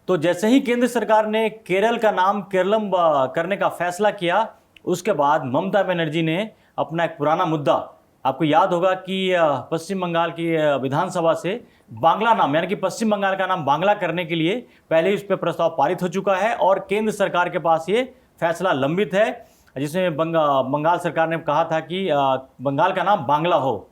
तो जैसे ही केंद्र सरकार ने केरल का नाम केरलम करने का फैसला किया, उसके बाद ममता बनर्जी ने अपना एक पुराना मुद्दा, आपको याद होगा कि पश्चिम बंगाल की विधानसभा से बांग्ला नाम यानी कि पश्चिम बंगाल का नाम बांग्ला करने के लिए पहले ही उस पर प्रस्ताव पारित हो चुका है और केंद्र सरकार के पास ये फैसला लंबित है, जिसमें बंगाल सरकार ने कहा था कि बंगाल का नाम बांग्ला हो।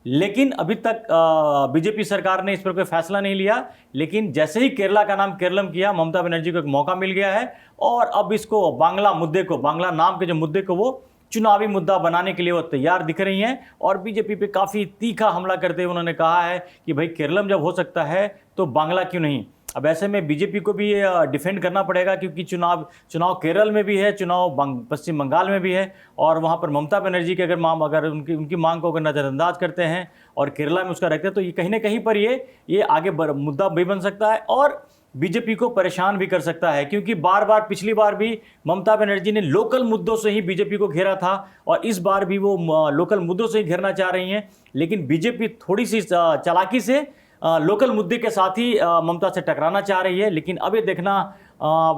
लेकिन अभी तक बीजेपी सरकार ने इस पर कोई फैसला नहीं लिया। लेकिन जैसे ही केरला का नाम केरलम किया, ममता बनर्जी को एक मौका मिल गया है और अब इसको बांग्ला मुद्दे को, बांग्ला नाम के जो मुद्दे को वो चुनावी मुद्दा बनाने के लिए वो तैयार दिख रही हैं और बीजेपी पे काफ़ी तीखा हमला करते हुए उन्होंने कहा है कि भाई केरलम जब हो सकता है तो बांग्ला क्यों नहीं। अब ऐसे में बीजेपी को भी डिफेंड करना पड़ेगा क्योंकि चुनाव केरल में भी है, चुनाव पश्चिम बंगाल में भी है और वहाँ पर ममता बनर्जी के अगर उनकी मांग को अगर नज़रअंदाज करते हैं और केरला में उसका रखते हैं तो ये कहीं ना कहीं पर ये आगे मुद्दा भी बन सकता है और बीजेपी को परेशान भी कर सकता है। क्योंकि पिछली बार भी ममता बनर्जी ने लोकल मुद्दों से ही बीजेपी को घेरा था और इस बार भी वो लोकल मुद्दों से ही घेरना चाह रही हैं। लेकिन बीजेपी थोड़ी सी चालाकी से लोकल मुद्दे के साथ ही ममता से टकराना चाह रही है। लेकिन अब ये देखना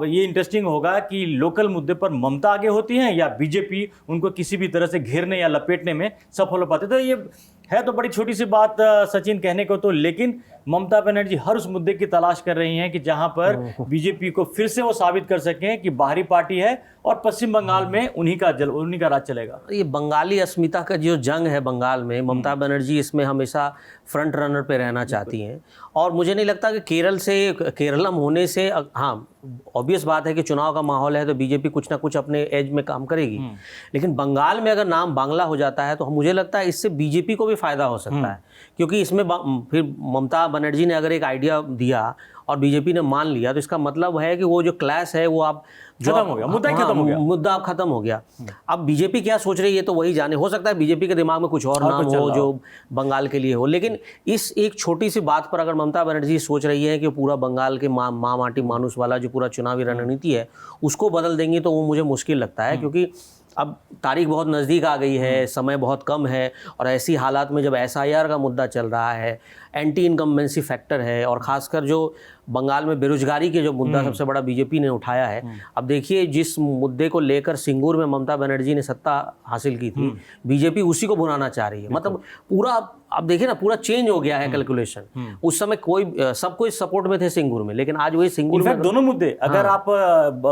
ये इंटरेस्टिंग होगा कि लोकल मुद्दे पर ममता आगे होती हैं या बीजेपी उनको किसी भी तरह से घेरने या लपेटने में सफल हो पाते। तो ये है तो बड़ी छोटी सी बात सचिन कहने को तो, लेकिन ममता बनर्जी हर उस मुद्दे की तलाश कर रही हैं कि जहां पर बीजेपी को फिर से वो साबित कर सकें कि बाहरी पार्टी है और पश्चिम बंगाल में उन्हीं का राज चलेगा। ये बंगाली अस्मिता का जो जंग है बंगाल में, ममता बनर्जी इसमें हमेशा फ्रंट रनर पे रहना चाहती हैं और मुझे नहीं लगता कि केरलम होने से, हाँ ऑब्वियस बात है कि चुनाव का माहौल है तो बीजेपी कुछ ना कुछ अपने एज में काम करेगी। लेकिन बंगाल में अगर नाम बांग्ला हो जाता है तो मुझे लगता है इससे बीजेपी को भी फायदा हो सकता है, क्योंकि इसमें फिर ममता बनर्जी ने अगर एक आइडिया दिया और बीजेपी ने मान लिया तो इसका मतलब है कि वो जो क्लैश है वो आप खत्म हो गया, मुद्दा खत्म हो गया, मुद्दा अब खत्म हो गया। अब बीजेपी क्या सोच रही है तो वही जाने, हो सकता है बीजेपी के दिमाग में कुछ और नाम हो जो बंगाल के लिए हो। लेकिन इस एक छोटी सी बात पर अगर ममता बनर्जी सोच रही है कि पूरा बंगाल के माँ माटी मानुस वाला जो पूरा चुनावी रणनीति है उसको बदल देंगी तो वो मुझे मुश्किल लगता है, क्योंकि अब तारीख बहुत नज़दीक आ गई है, समय बहुत कम है और ऐसी हालात में जब एसआईआर का मुद्दा चल रहा है, एंटी इनकम्बेंसी फैक्टर है और ख़ासकर जो बंगाल में बेरोजगारी के जो मुद्दा सबसे बड़ा बीजेपी ने उठाया है। अब देखिए जिस मुद्दे को लेकर सिंगूर में ममता बनर्जी ने सत्ता हासिल की थी, बीजेपी उसी को भुनाना चाह रही है। मतलब पूरा अब देखिए ना, पूरा चेंज हो गया है कैलकुलेशन। उस समय सब कोई सपोर्ट में थे सिंगूर में, लेकिन आज वही सिंगूर में दोनों मुद्दे, अगर आप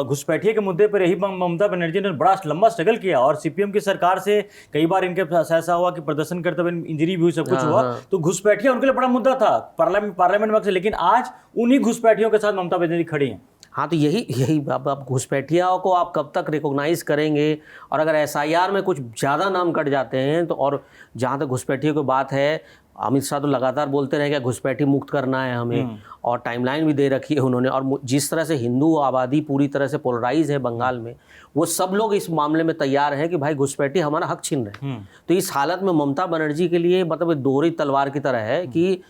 घुसपैठिए के मुद्दे पर यही ममता बनर्जी ने बड़ा लंबा स्ट्रगल किया और सीपीएम की सरकार से कई बार इनके ऐसा हुआ कि प्रदर्शन करते हुए इंजरी भी हुई, सब कुछ हुआ, तो घुसपैठिया उनके लिए बड़ा मुद्दा था पार्लियामेंट में। लेकिन आज उन्हीं घुसपैठियों के साथ ममता बनर्जी खड़ी हैं। हाँ, तो यही अब घुसपैठियाओं को आप कब तक रिकॉग्नाइज करेंगे, और अगर एसआईआर में कुछ ज़्यादा नाम कट जाते हैं तो, और जहाँ तक घुसपैठियों की बात है, अमित शाह तो लगातार बोलते रहे कि घुसपैठी मुक्त करना है हमें, और टाइमलाइन भी दे रखी है उन्होंने। और जिस तरह से हिंदू आबादी पूरी तरह से पोलराइज है बंगाल में, वो सब लोग इस मामले में तैयार हैं कि भाई घुसपैठी हमारा हक छीन रहे हैं। तो इस हालत में ममता बनर्जी के लिए मतलब दोहरी तलवार की तरह है कि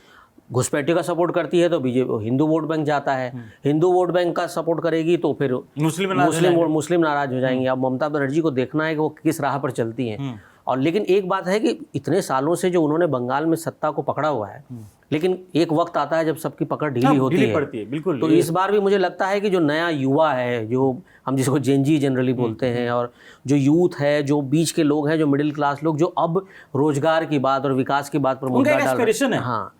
घुसपैठी का सपोर्ट करती है तो बीजेपी हिंदू वोट बैंक जाता है, हिंदू वोट बैंक का सपोर्ट करेगी तो फिर मुस्लिम नाराज हो जाएंगे। अब ममता बनर्जी को देखना है कि वो किस राह पर चलती हैं। और लेकिन एक बात है कि इतने सालों से जो उन्होंने बंगाल में सत्ता को पकड़ा हुआ है, लेकिन एक वक्त आता है जब सबकी पकड़ ढीली होती है। बिल्कुल। तो इस बार भी मुझे लगता है कि जो नया युवा है, जो हम जिसको जेनजी जनरली बोलते हैं, और जो यूथ है, जो बीच के लोग हैं, जो मिडिल क्लास लोग, जो अब रोजगार की बात और विकास की बात पर मुद्दा डाल रहे हैं, हाँ,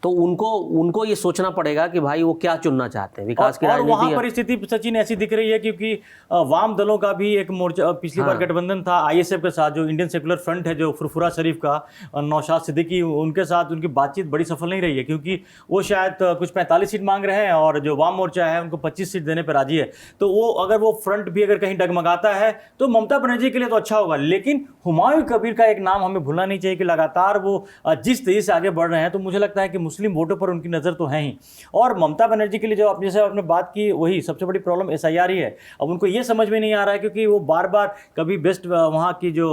तो उनको ये सोचना पड़ेगा कि भाई वो क्या चुनना चाहते हैं, विकास की राजनीति। वहाँ परिस्थिति सचिन ऐसी दिख रही है क्योंकि वाम दलों का भी एक मोर्चा, पिछली बार गठबंधन था आईएसएफ के साथ, जो इंडियन सेकुलर फ्रंट है, जो फुरफुरा शरीफ का नौशाद सिद्दीकी, उनके साथ उनकी बातचीत बड़ी सफल नहीं रही है, क्योंकि वो शायद कुछ 45 सीट मांग रहे हैं और जो वाम मोर्चा है उनको 25 सीट देने पर राजी है। तो वो अगर वो फ्रंट भी अगर कहीं डगमगाता है तो ममता बनर्जी के लिए तो अच्छा होगा। लेकिन हुमायूं कबीर का एक नाम हमें भूलना नहीं चाहिए कि लगातार वो जिस तेजी से आगे बढ़ रहे हैं, तो मुझे लगता है कि मुस्लिम वोटों पर उनकी नज़र तो है ही। और ममता बनर्जी के लिए जो जैसे आपने बात की, वही सबसे बड़ी प्रॉब्लम एसआईआर ही है। अब उनको ये समझ में नहीं आ रहा है, क्योंकि वो बार बार कभी बेस्ट वहाँ की जो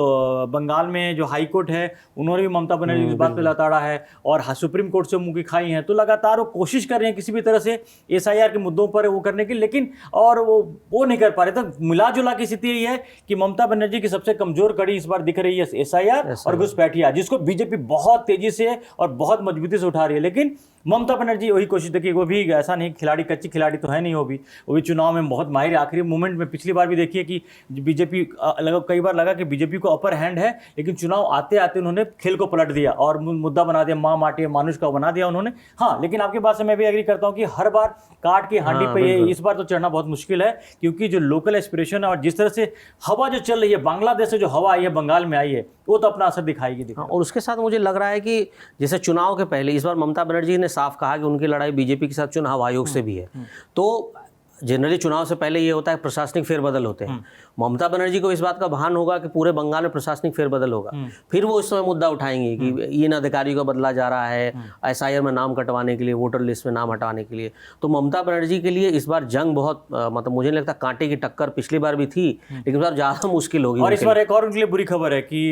बंगाल में जो हाई कोर्ट है उन्होंने भी ममता बनर्जी इस बात पर लताड़ा है और सुप्रीम कोर्ट से मुँह की खाई है। तो लगातार वो कोशिश कर रहे हैं किसी भी तरह से एसआईआर के मुद्दों पर वो करने की, लेकिन और वो नहीं कर पा रहे। तो मिला जुला की स्थिति यही है कि ममता बनर्जी की सबसे कमजोर कड़ी इस बार दिख रही है एसआईआर और घुसपैठिया, जिसको बीजेपी बहुत तेजी से और बहुत मजबूती से उठा रही है। लेकिन ममता बनर्जी वही कोशिश, देखिए वो भी ऐसा नहीं, खिलाड़ी कच्ची खिलाड़ी तो है नहीं, वो भी चुनाव में बहुत माहिर है। आखिरी मोमेंट में पिछली बार भी देखिए कि बीजेपी कई बार लगा कि बीजेपी को अपर हैंड है, लेकिन चुनाव आते आते उन्होंने खेल को पलट दिया और मुद्दा बना दिया, माँ माटी मानुष का बना दिया उन्होंने। हाँ, लेकिन आपकी बात से मैं भी एग्री करता हूँ कि हर बार काट की हांडी पे ये इस बार तो चढ़ना बहुत मुश्किल है, क्योंकि जो लोकल एस्पिरेशन है और जिस तरह से हवा जो चल रही है, बांग्लादेश से जो हवा आई है, बंगाल में आई है, वो तो अपना असर दिखाएगी। और उसके साथ मुझे लग रहा है कि जैसे चुनाव के पहले इस बार ममता बनर्जी ने साफ कहा कि उनकी लड़ाई बीजेपी के साथ चुनाव आयोग से भी है। तो जनरली चुनाव से पहले ये होता है प्रशासनिक फेरबदल होते हैं। ममता बनर्जी को इस बात का भान होगा कि पूरे बंगाल में प्रशासनिक फेरबदल होगा, फिर वो इस समय मुद्दा उठाएंगे कि इन अधिकारियों को बदला जा रहा है एसआईआर में नाम कटवाने के लिए, वोटर लिस्ट में नाम हटाने के लिए। तो ममता बनर्जी के लिए इस बार जंग बहुत मतलब मुझे नहीं लगता कांटे की टक्कर पिछली बार भी थी, लेकिन इस बार ज़्यादा मुश्किल होगी। और इस बार एक और उनके लिए बुरी खबर है कि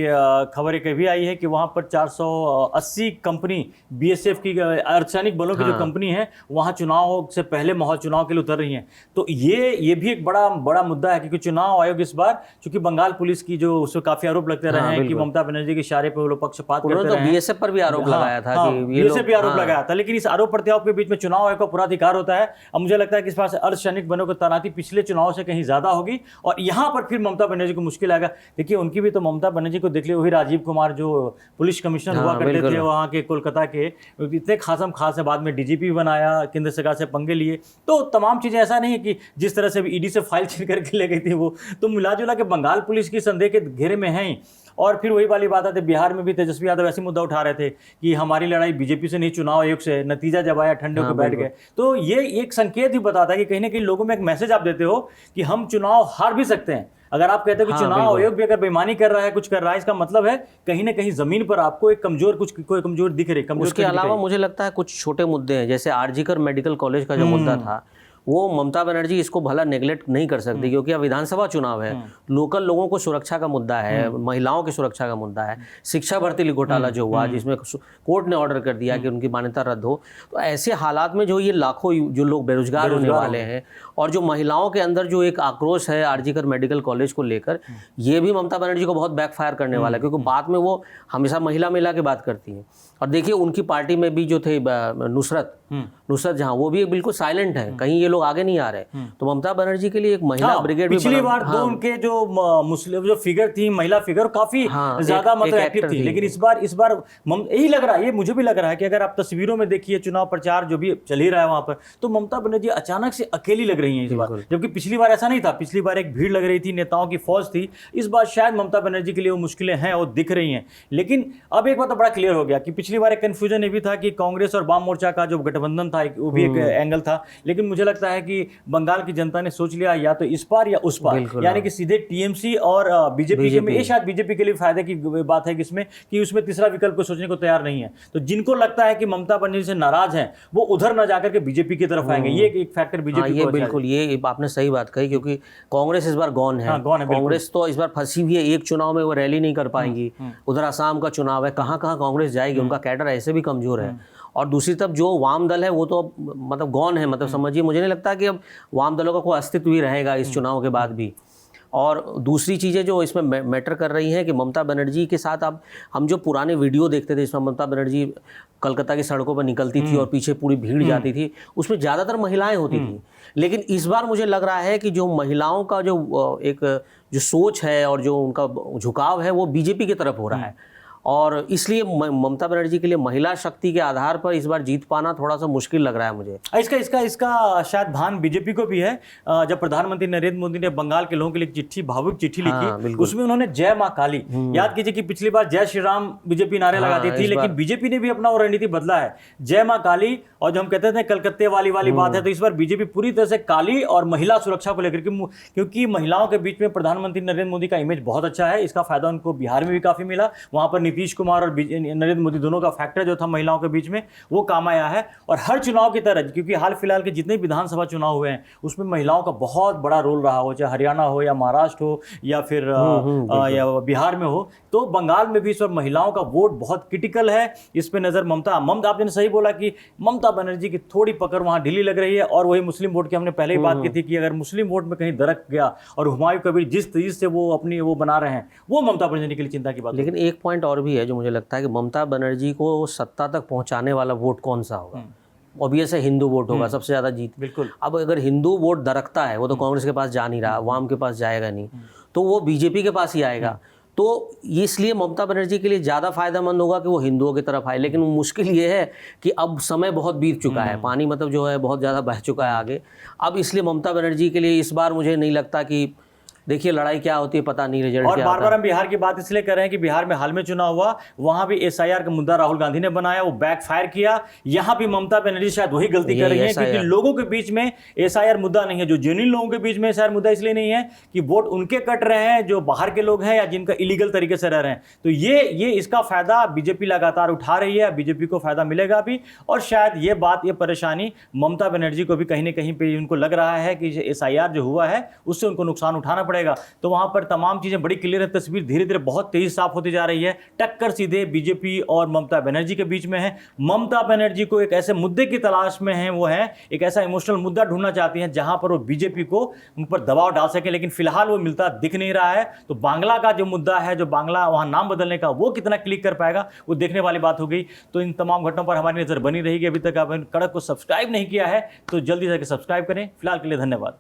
खबर एक भी आई है कि वहाँ पर 480 कंपनी बीएसएफ की अर्धसैनिक बलों की जो कंपनी है, वहाँ चुनाव से पहले माहौल चुनाव के लिए उतर रही हैं। तो ये भी एक बड़ा मुद्दा है, क्योंकि चुनाव आयोग इस बार, चूंकि बंगाल पुलिस की जो उससे काफी आरोप लगते रहे हैं कि ममता बनर्जी के इशारे पे वो लोग पक्षपात करते रहे हैं। बीएसएफ पर भी आरोप लगाया था कि बीएसएफ भी आरोप लगाया था, लेकिन इस आरोप प्रत्यारोप के बीच में चुनाव आयोग का पूरा अधिकार होता है। अब मुझे लगता है कि इस बार अर्धसैनिक बलों की तैनाती पिछले चुनाव से कहीं ज्यादा होगी और यहाँ पर फिर ममता बनर्जी को मुश्किल आएगा। देखिए उनकी भी तो, ममता बनर्जी को देख लिया, वही राजीव कुमार जो पुलिस कमिश्नर हुआ करते थे वहाँ के कोलकाता के, इतने खासम खास है, बाद में डीजीपी बनाया, केंद्र सरकार से पंगे लिए। तो तमाम चीजें ऐसा नहीं है कि जिस तरह से ईडी से फाइल छीन करके ले गई थी वो, तो मिला जुला के बंगाल पुलिस की संदेह के घेरे में है ही। और फिर वही वाली बात आती है, बिहार में भी तेजस्वी यादव ऐसी मुद्दा उठा रहे थे कि हमारी लड़ाई बीजेपी से नहीं चुनाव आयोग से, नतीजा जब आया ठंडे होकर बैठ गए। तो ये एक संकेत भी बताता है कि कहीं ना कहीं लोगों में एक मैसेज आप देते हो कि हम चुनाव हार भी सकते हैं। अगर आप कहते हो कि चुनाव आयोग भी अगर बेईमानी कर रहा है, कुछ कर रहा है, इसका मतलब है कहीं ना कहीं जमीन पर आपको एक कोई कमजोर दिख रही है। उसके अलावा मुझे लगता है कुछ छोटे मुद्दे हैं, जैसे आरजीकर मेडिकल कॉलेज का जो मुद्दा था, वो ममता बनर्जी इसको भला नेग्लेक्ट नहीं कर सकती, क्योंकि अब विधानसभा चुनाव है, लोकल लोगों को सुरक्षा का मुद्दा है, महिलाओं की सुरक्षा का मुद्दा है, शिक्षा भर्ती घोटाला जो हुआ जिसमें कोर्ट ने ऑर्डर कर दिया कि उनकी मान्यता रद्द हो। तो ऐसे हालात में जो ये लाखों जो लोग बेरोजगार होने वाले हैं और जो महिलाओं के अंदर जो एक आक्रोश है आरजीकर मेडिकल कॉलेज को लेकर, ये भी ममता बनर्जी को बहुत बैकफायर करने वाला है, क्योंकि बाद में वो हमेशा महिला की बात करती हैं। और देखिए उनकी पार्टी में भी जो थे नुसरत जहां, वो भी बिल्कुल साइलेंट है, कहीं ये लोग आगे नहीं आ रहे। तो ममता बनर्जी के लिए एक महिला ब्रिगेड पिछली बार तो उनके जो मुस्लिम जो फिगर थी, महिला फिगर काफी ज्यादा मतलब एक्टिव थी, लेकिन इस बार यही लग रहा है, ये मुझे भी लग रहा है कि अगर आप तस्वीरों में देखिए चुनाव प्रचार जो भी चल ही रहा है वहां पर, तो ममता बनर्जी अचानक से अकेली लग रही है इस बार, जबकि पिछली बार ऐसा नहीं था। पिछली बार एक भीड़ लग रही थी, नेताओं की फौज थी। इस बार शायद ममता बनर्जी के लिए वो मुश्किलें हैं और दिख रही हैं। लेकिन अब एक बात तो बड़ा क्लियर हो गया कि पिछली बार एक कंफ्यूजन ये भी था कि कांग्रेस और वाम मोर्चा का जो गठबंधन था वो भी एक एंगल था, लेकिन मुझे लगता है कि बंगाल की जनता ने सोच लिया या तो इस पार या उस पार, यानी कि सीधे टीएमसी और बीजेपी के में। ये शायद बीजेपी के लिए फायदे की बात है कि उसमें तीसरा विकल्प को सोचने को तैयार नहीं है। तो जिनको लगता है कि ममता बनर्जी से नाराज हैं, वो उधर न जाकर के बीजेपी की तरफ आएंगे। ये एक फैक्टर बीजेपी को, बिल्कुल ये आपने सही बात कही, क्योंकि कांग्रेस इस बार गॉन है। कांग्रेस तो इस बार फंसी हुई है, एक चुनाव में वो रैली नहीं कर पाएंगी। उधर असम का चुनाव है, कहाँ कांग्रेस जाएगी, उनका कैडर ऐसे भी कमजोर है। और दूसरी तरफ जो वाम दल है वो तो मतलब गॉन है, मतलब समझिए, मुझे नहीं लगता कि अब वाम दलों का कोई अस्तित्व ही रहेगा इस चुनाव के बाद भी। और दूसरी चीज़ें जो इसमें मैटर कर रही हैं कि ममता बनर्जी के साथ अब हम जो पुराने वीडियो देखते थे जिसमें ममता बनर्जी कलकत्ता की सड़कों पर निकलती थी और पीछे पूरी भीड़ जाती थी, उसमें ज़्यादातर महिलाएं होती थी। लेकिन इस बार मुझे लग रहा है कि जो महिलाओं का जो सोच है और जो उनका झुकाव है वो बीजेपी की तरफ हो रहा है। और इसलिए ममता बनर्जी के लिए महिला शक्ति के आधार पर इस बार जीत पाना थोड़ा सा मुश्किल लग रहा है मुझे। इसका शायद भान बीजेपी को भी है। जब प्रधानमंत्री नरेंद्र मोदी ने बंगाल के लोगों के लिए भावुक चिट्ठी लिखी, उसमें उन्होंने जय मां काली, याद कीजिए कि पिछली बार जय श्री राम बीजेपी नारे लगाती थी, लेकिन बीजेपी ने भी अपना वो रणनीति बदला है, जय मां काली। और जो हम कहते थे कलकत्ते वाली बात है, तो इस बार बीजेपी पूरी तरह से काली और महिला सुरक्षा को लेकर, क्योंकि महिलाओं के बीच में प्रधानमंत्री नरेंद्र मोदी का इमेज बहुत अच्छा है। इसका फायदा उनको बिहार में भी काफी मिला, वहां पर नीतीश कुमार और नरेंद्र मोदी दोनों का फैक्टर जो था महिलाओं के बीच में वो काम आया है। और हर चुनाव की तरह, क्योंकि हाल फिलहाल के जितने विधानसभा चुनाव हुए हैं उसमें महिलाओं का बहुत बड़ा रोल रहा हो, चाहे हरियाणा हो या महाराष्ट्र हो या फिर या बिहार में हो, तो बंगाल में भी इस बार महिलाओं का वोट बहुत क्रिटिकल है। इस पर नजर ममता आपने सही बोला कि ममता बनर्जी की थोड़ी पकड़ वहां ढीली लग रही है। और वही मुस्लिम वोट की हमने पहले ही बात की थी कि अगर मुस्लिम वोट में कहीं दरक गया और हुमायूं कबीर जिस तेजी से वो अपनी वो बना रहे हैं, वो ममता बनर्जी के लिए चिंता की बात। लेकिन एक पॉइंट और भी है जो मुझे लगता है कि ममता बनर्जी को सत्ता तक पहुंचाने वाला वोट कौन सा होगा। ऑब्वियस है हिंदू वोट होगा सबसे ज़्यादा जीत। बिल्कुल। अब अगर हिंदू वोट दरकता है, वो तो कांग्रेस के पास जा नहीं रहा, वाम के पास जाएगा नहीं, तो वो बीजेपी के पास ही आएगा। तो इसलिए ममता बनर्जी के लिए ज़्यादा फायदेमंद होगा कि वो हिंदुओं की तरफ आए। लेकिन मुश्किल ये है कि अब समय बहुत बीत चुका है, पानी मतलब जो है बहुत ज़्यादा बह चुका है आगे। अब इसलिए ममता बनर्जी के लिए इस बार मुझे नहीं लगता कि, देखिए लड़ाई क्या होती है पता नहीं, रिजल्ट और क्या बार आता बार है। हम बिहार की बात इसलिए कर रहे हैं कि बिहार में हाल में चुनाव हुआ, वहां भी एसआईआर का मुद्दा राहुल गांधी ने बनाया, वो बैकफायर किया। यहां भी ममता बनर्जी शायद वही गलती कर रही है, क्योंकि लोगों के बीच में एसआईआर मुद्दा नहीं है। जो जेन्युइन लोगों के बीच में एसआईआर मुद्दा इसलिए नहीं है कि वोट उनके कट रहे हैं जो बाहर के लोग हैं या जिनका इलीगल तरीके से रह रहे हैं। तो ये इसका फायदा बीजेपी लगातार उठा रही है, बीजेपी को फायदा मिलेगा भी। और शायद ये बात, ये परेशानी ममता बनर्जी को भी कहीं ना कहीं पे उनको लग रहा है कि एसआईआर जो हुआ है उससे उनको नुकसान उठाना पड़ेगा। तो वहां पर तमाम चीजें बड़ी क्लियर है, तस्वीर धीरे धीरे बहुत तेजी साफ होती जा रही है। टक्कर सीधे बीजेपी और ममता बनर्जी के बीच में है। ममता बनर्जी को एक ऐसे मुद्दे की तलाश में है, वो है एक ऐसा इमोशनल मुद्दा ढूंढना चाहती हैं जहां पर वो बीजेपी को उन पर दबाव डाल सके, लेकिन फिलहाल वो मिलता दिख नहीं रहा है। तो बांग्ला का जो मुद्दा है, जो बांग्ला वहां नाम बदलने का, वो कितना क्लिक कर पाएगा वो देखने वाली बात हो गई। तो इन तमाम घटनाओं पर हमारी नजर बनी रहेगी। अभी तक आपने कड़क को सब्सक्राइब नहीं किया है तो जल्दी से सब्सक्राइब करें। फिलहाल के लिए धन्यवाद।